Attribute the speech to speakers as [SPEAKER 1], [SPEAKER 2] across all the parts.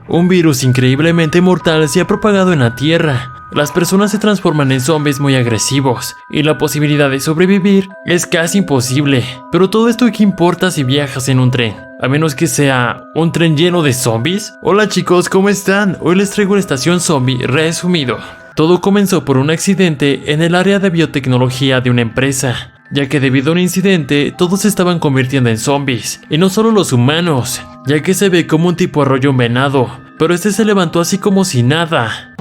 [SPEAKER 1] Un virus increíblemente mortal se ha propagado en la Tierra. Las personas se transforman en zombies muy agresivos y la posibilidad de sobrevivir es casi imposible. Pero todo esto ¿qué importa si viajas en un tren? A menos que sea un tren lleno de zombies. Hola chicos, ¿cómo están? Hoy les traigo la estación zombie resumido. Todo comenzó por un accidente en el área de biotecnología de una empresa, ya que debido a un incidente todos se estaban convirtiendo en zombies, y no solo los humanos, ya que se ve como un tipo arrolla un venado, pero este se levantó así como si nada.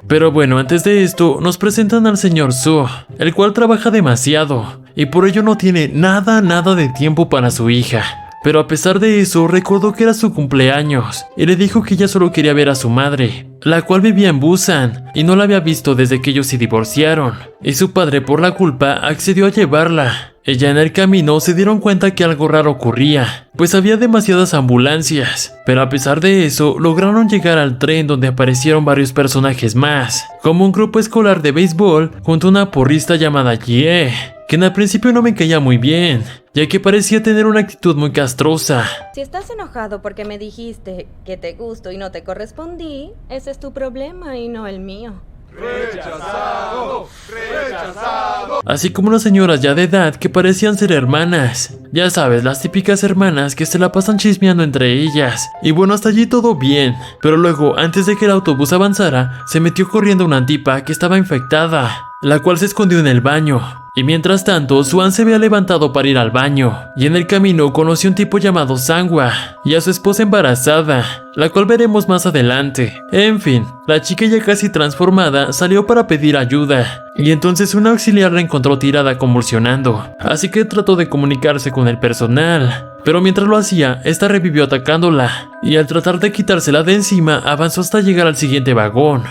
[SPEAKER 1] Pero bueno, antes de esto nos presentan al señor Su, el cual trabaja demasiado y por ello no tiene nada de tiempo para su hija. Pero a pesar de eso recordó que era su cumpleaños y le dijo que ella solo quería ver a su madre, la cual vivía en Busan y no la había visto desde que ellos se divorciaron, y su padre por la culpa accedió a llevarla. Ella en el camino se dieron cuenta que algo raro ocurría, pues había demasiadas ambulancias, pero a pesar de eso lograron llegar al tren donde aparecieron varios personajes más, como un grupo escolar de béisbol junto a una porrista llamada Ye, quien al principio no me caía muy bien, ya que parecía tener una actitud muy castrosa.
[SPEAKER 2] Si estás enojado porque me dijiste que te gusto y no te correspondí, ese es tu problema y no el mío.
[SPEAKER 3] ¡Rechazado! ¡Rechazado!
[SPEAKER 1] Así como unas señoras ya de edad que parecían ser hermanas. Ya sabes, las típicas hermanas que se la pasan chismeando entre ellas. Y bueno, hasta allí todo bien. Pero luego, antes de que el autobús avanzara, se metió corriendo una tipa que estaba infectada, la cual se escondió en el baño. Y mientras tanto, Swan se había levantado para ir al baño, y en el camino conoció a un tipo llamado Sangwa y a su esposa embarazada, la cual veremos más adelante. En fin, la chica ya casi transformada salió para pedir ayuda, y entonces una auxiliar la encontró tirada convulsionando, así que trató de comunicarse con el personal. Pero mientras lo hacía, esta revivió atacándola, y al tratar de quitársela de encima, avanzó hasta llegar al siguiente vagón,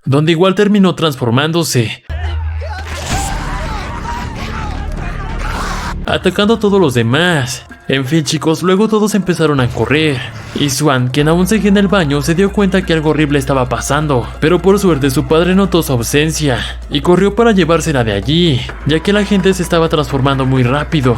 [SPEAKER 1] donde igual terminó transformándose, atacando a todos los demás. En fin chicos, luego todos empezaron a correr, y Swan, quien aún seguía en el baño, se dio cuenta que algo horrible estaba pasando, pero por suerte su padre notó su ausencia, y corrió para llevársela de allí, ya que la gente se estaba transformando muy rápido.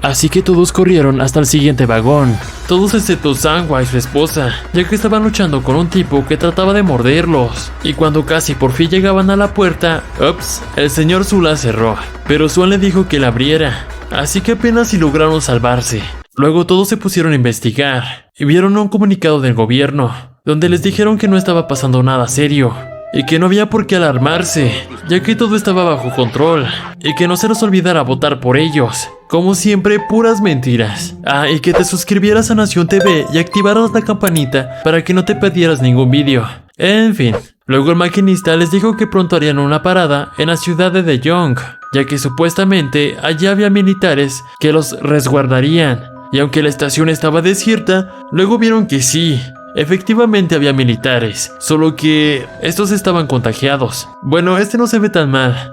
[SPEAKER 1] Así que todos corrieron hasta el siguiente vagón, todos excepto Sangwa y su esposa, ya que estaban luchando con un tipo que trataba de morderlos. Y cuando casi por fin llegaban a la puerta, ups, el señor Su la cerró, pero Swan le dijo que la abriera, así que apenas si lograron salvarse. Luego todos se pusieron a investigar, y vieron un comunicado del gobierno, donde les dijeron que no estaba pasando nada serio, y que no había por qué alarmarse, ya que todo estaba bajo control, y que no se nos olvidara votar por ellos. Como siempre, puras mentiras. Ah, y que te suscribieras a Nación TV y activaras la campanita para que no te perdieras ningún vídeo. En fin, luego el maquinista les dijo que pronto harían una parada en la ciudad de Daejeon, ya que supuestamente allí había militares que los resguardarían. Y aunque la estación estaba desierta, luego vieron que sí, efectivamente había militares, solo que estos estaban contagiados. Bueno, este no se ve tan mal.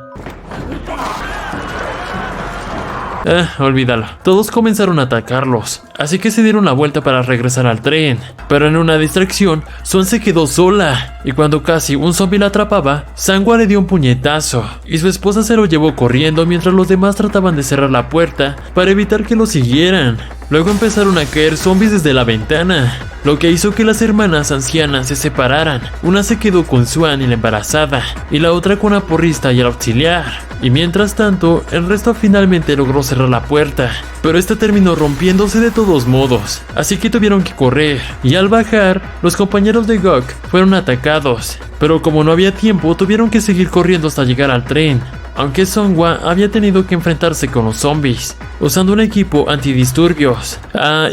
[SPEAKER 1] Olvídalo. Todos comenzaron a atacarlos, así que se dieron la vuelta para regresar al tren. Pero en una distracción, Swan se quedó sola, y cuando casi un zombie la atrapaba, Sangwa le dio un puñetazo, y su esposa se lo llevó corriendo mientras los demás trataban de cerrar la puerta para evitar que lo siguieran. Luego empezaron a caer zombies desde la ventana, lo que hizo que las hermanas ancianas se separaran. Una se quedó con Swan y la embarazada, y la otra con la porrista y el auxiliar. Y mientras tanto, el resto finalmente logró cerrar la puerta, pero esta terminó rompiéndose de todos modos, así que tuvieron que correr, y al bajar, los compañeros de Gok fueron atacados, pero como no había tiempo, tuvieron que seguir corriendo hasta llegar al tren, aunque Sangwa había tenido que enfrentarse con los zombies, usando un equipo antidisturbios.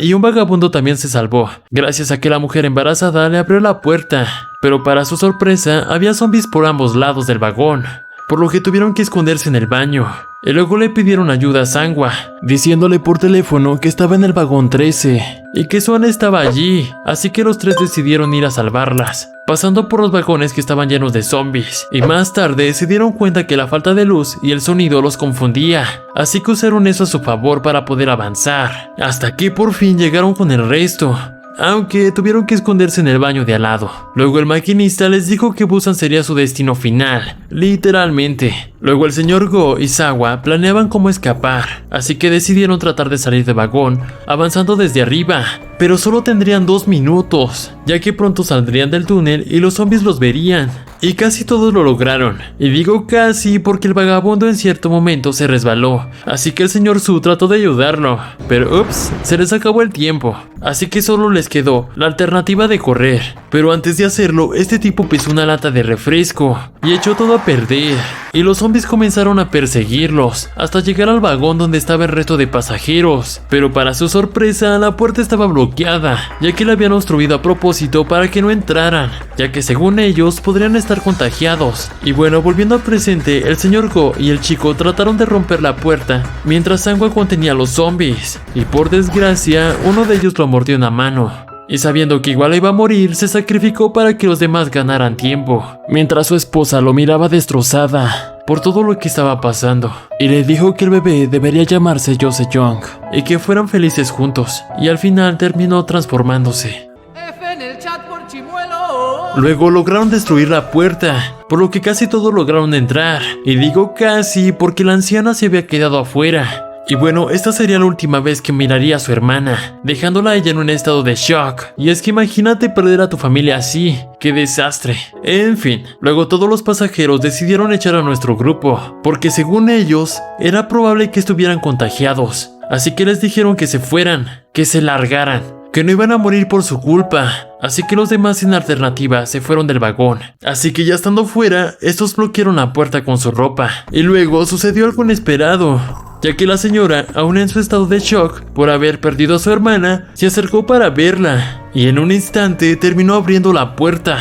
[SPEAKER 1] Y un vagabundo también se salvó, gracias a que la mujer embarazada le abrió la puerta, pero para su sorpresa, había zombies por ambos lados del vagón, por lo que tuvieron que esconderse en el baño. Y luego le pidieron ayuda a Sangwa, diciéndole por teléfono que estaba en el vagón 13 y que Swan estaba allí, así que los tres decidieron ir a salvarlas, pasando por los vagones que estaban llenos de zombies, y más tarde se dieron cuenta que la falta de luz y el sonido los confundía, así que usaron eso a su favor para poder avanzar, hasta que por fin llegaron con el resto. aunque tuvieron que esconderse en el baño de al lado. Luego el maquinista les dijo que Busan sería su destino final, literalmente. Luego el señor Go y Sawa planeaban cómo escapar, así que decidieron tratar de salir del vagón, avanzando desde arriba. Pero solo tendrían 2 minutos, ya que pronto saldrían del túnel y los zombies los verían. Y casi todos lo lograron. Y digo casi porque el vagabundo en cierto momento se resbaló, así que el señor Su trató de ayudarlo. Pero ups, se les acabó el tiempo, así que solo les quedó la alternativa de correr. Pero antes de hacerlo, este tipo pisó una lata de refresco y echó todo a perder. Y los zombies comenzaron a perseguirlos hasta llegar al vagón donde estaba el resto de pasajeros. Pero para su sorpresa, la puerta estaba bloqueada, ya que la habían obstruido a propósito para que no entraran, ya que según ellos podrían estar contagiados. Y bueno, volviendo al presente, el señor Go y el chico trataron de romper la puerta mientras Sangwa contenía a los zombies, y por desgracia uno de ellos lo mordió en la mano. Y sabiendo que igual iba a morir, se sacrificó para que los demás ganaran tiempo, mientras su esposa lo miraba destrozada por todo lo que estaba pasando, y le dijo que el bebé debería llamarse Jose-Young y que fueran felices juntos, y al final terminó transformándose.
[SPEAKER 4] F en el chat por chimuelo.
[SPEAKER 1] Luego lograron destruir la puerta, por lo que casi todos lograron entrar, y digo casi porque la anciana se había quedado afuera. Y bueno, esta sería la última vez que miraría a su hermana, dejándola a ella en un estado de shock. Y es que imagínate perder a tu familia así, ¡qué desastre! En fin, luego todos los pasajeros decidieron echar a nuestro grupo, porque según ellos, era probable que estuvieran contagiados. Así que les dijeron que se fueran, que se largaran, que no iban a morir por su culpa. Así que los demás sin alternativa se fueron del vagón. Así que ya estando fuera, estos bloquearon la puerta con su ropa. Y luego sucedió algo inesperado, ya que la señora, aún en su estado de shock por haber perdido a su hermana, se acercó para verla, y en un instante terminó abriendo la puerta.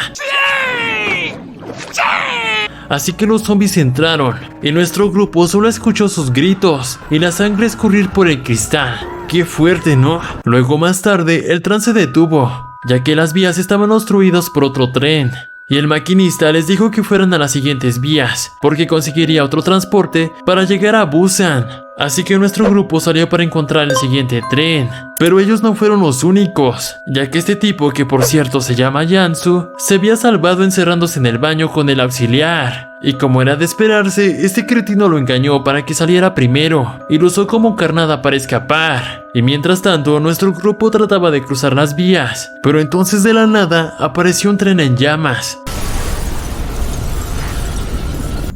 [SPEAKER 1] Así que los zombies entraron, y nuestro grupo solo escuchó sus gritos y la sangre escurrir por el cristal. ¡Qué fuerte!, ¿no? Luego más tarde, el tren se detuvo, ya que las vías estaban obstruidas por otro tren. Y el maquinista les dijo que fueran a las siguientes vías, porque conseguiría otro transporte para llegar a Busan. Así que nuestro grupo salió para encontrar el siguiente tren. Pero ellos no fueron los únicos, ya que este tipo, que por cierto se llama Yansu, se había salvado encerrándose en el baño con el auxiliar. Y como era de esperarse, este cretino lo engañó para que saliera primero, y lo usó como carnada para escapar. Y mientras tanto, nuestro grupo trataba de cruzar las vías, pero entonces de la nada apareció un tren en llamas,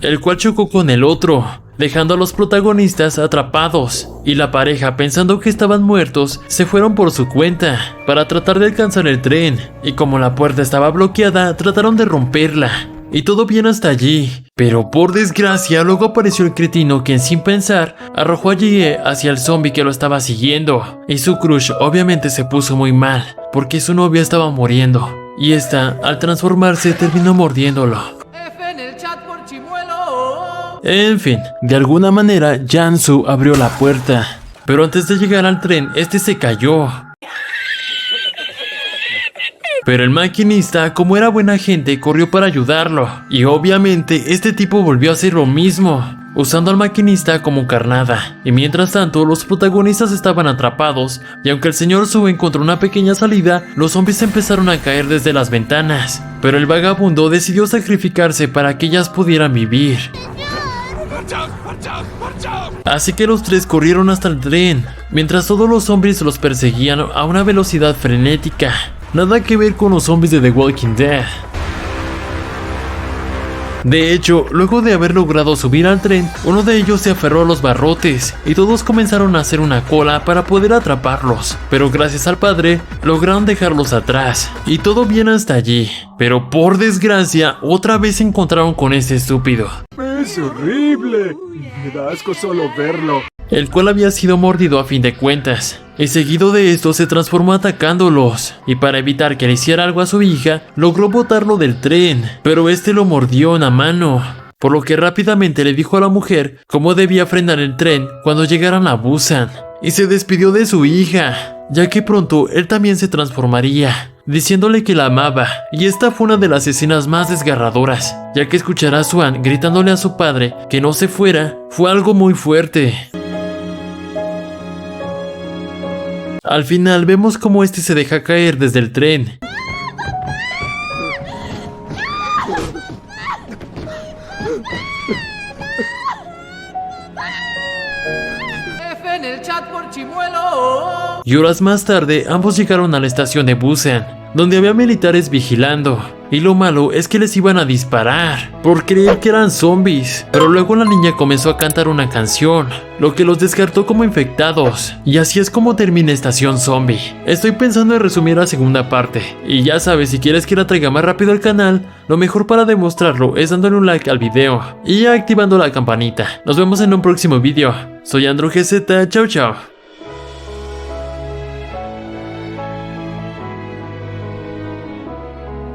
[SPEAKER 1] el cual chocó con el otro, dejando a los protagonistas atrapados, y la pareja, pensando que estaban muertos, se fueron por su cuenta para tratar de alcanzar el tren, y como la puerta estaba bloqueada, trataron de romperla. Y todo bien hasta allí, pero por desgracia luego apareció el cretino, quien sin pensar arrojó a Jie hacia el zombie que lo estaba siguiendo, y su crush obviamente se puso muy mal porque su novia estaba muriendo, y esta al transformarse terminó mordiéndolo.
[SPEAKER 4] F en el chat por chimuelo.
[SPEAKER 1] En fin, de alguna manera Yansu abrió la puerta, pero antes de llegar al tren este se cayó. Pero el maquinista, como era buena gente, corrió para ayudarlo. Y obviamente este tipo volvió a hacer lo mismo, usando al maquinista como carnada. Y mientras tanto, los protagonistas estaban atrapados, y aunque el señor Su encontró una pequeña salida, los zombies empezaron a caer desde las ventanas. Pero el vagabundo decidió sacrificarse para que ellas pudieran vivir. Así que los tres corrieron hasta el tren, mientras todos los zombies los perseguían a una velocidad frenética. Nada que ver con los zombies de The Walking Dead. De hecho, luego de haber logrado subir al tren, uno de ellos se aferró a los barrotes y todos comenzaron a hacer una cola para poder atraparlos. Pero gracias al padre, lograron dejarlos atrás. Y todo bien hasta allí. Pero por desgracia, otra vez se encontraron con este estúpido.
[SPEAKER 3] Es horrible. Me da asco solo verlo.
[SPEAKER 1] El cual había sido mordido a fin de cuentas, y seguido de esto se transformó atacándolos, y para evitar que le hiciera algo a su hija, logró botarlo del tren, pero este lo mordió en la mano, por lo que rápidamente le dijo a la mujer cómo debía frenar el tren cuando llegaran a Busan, y se despidió de su hija, ya que pronto él también se transformaría, diciéndole que la amaba. Y esta fue una de las escenas más desgarradoras, ya que escuchar a Swan gritándole a su padre que no se fuera fue algo muy fuerte. Al final vemos cómo este se deja caer desde el tren.
[SPEAKER 4] F en el chat por chimuelo.
[SPEAKER 1] Y horas más tarde, ambos llegaron a la estación de Busan, donde había militares vigilando. Y lo malo es que les iban a disparar por creer que eran zombies. Pero luego la niña comenzó a cantar una canción, lo que los descartó como infectados. Y así es como termina Estación Zombie. Estoy pensando en resumir la segunda parte. Y ya sabes, si quieres que la traiga más rápido al canal, lo mejor para demostrarlo es dándole un like al video y activando la campanita. Nos vemos en un próximo video. Soy Andrew GZ, chao chao.